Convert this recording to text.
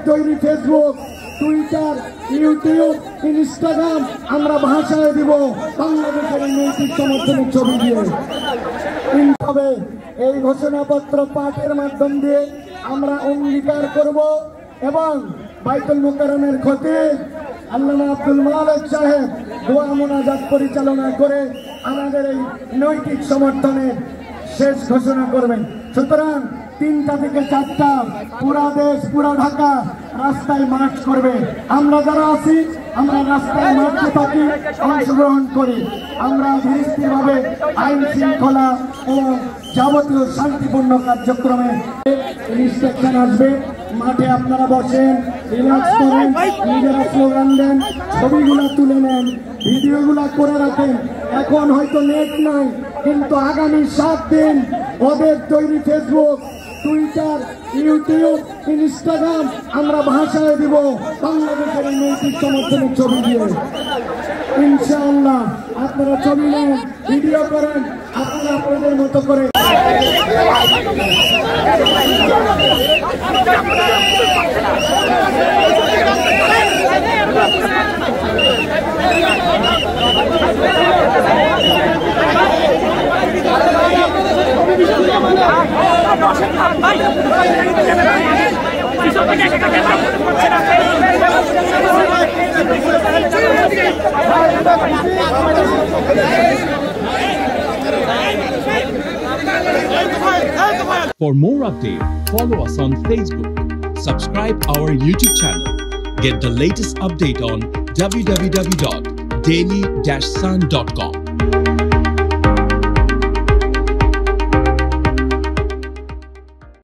তৈরি Facebook, Twitter, YouTube, Instagram আমরা ভাষায় দিব বাংলাদেশের নৈতিক সমর্থনের ছবি দিয়ে। তবে এই ঘোষণাপত্র পাঠের মাধ্যম দিয়ে আমরা অঙ্গীকার করব এবং বাইতুল মুকাররমের খতিব আল্লামা আব্দুল মালেক সাহেব দোয়া মোনাজাত পরিচালনা করে আমাদের এই নৈতিক সমর্থনের শেষ ঘোষণা করবেন। সুতরাং 3টা থেকে 4টা পুরা দেশ, পুরা ঢাকা রাস্তায় মার্চ করবে। আমরা যারা আছি আমরা রাস্তায় মার্চে থাকি, অংশগ্রহণ করি। আমরা ধীরস্থিরভাবে আইন শৃঙ্খলা এবং যাবতীয় শান্তিপূর্ণ কার্যক্রমে ইনস্ট্রাকশন আসবে। মাঠে আপনারা বসেন, রিল্যাক্স করেন, নিজেরা স্লোগান দেন, ছবিগুলা তুলে নেন, ভিডিওগুলা করে রাখেন। এখন হয়তো নেট নাই, কিন্তু আগামী 7 দিন ওদের তৈরি ফেসবুক, টুইটার, ইউটিউব, ইনস্টাগ্রাম আমরা ভাষায় দিব বাংলাদেশের নৈতিক সমর্থনের ছবি দিয়ে। ইনশাআল্লাহ আপনারা ছবি নেন, ভিডিও করেন, আপনারা আপনাদের মতো করে। For more updates, follow us on Facebook, subscribe our YouTube channel, get the latest update on www.daily-sun.com.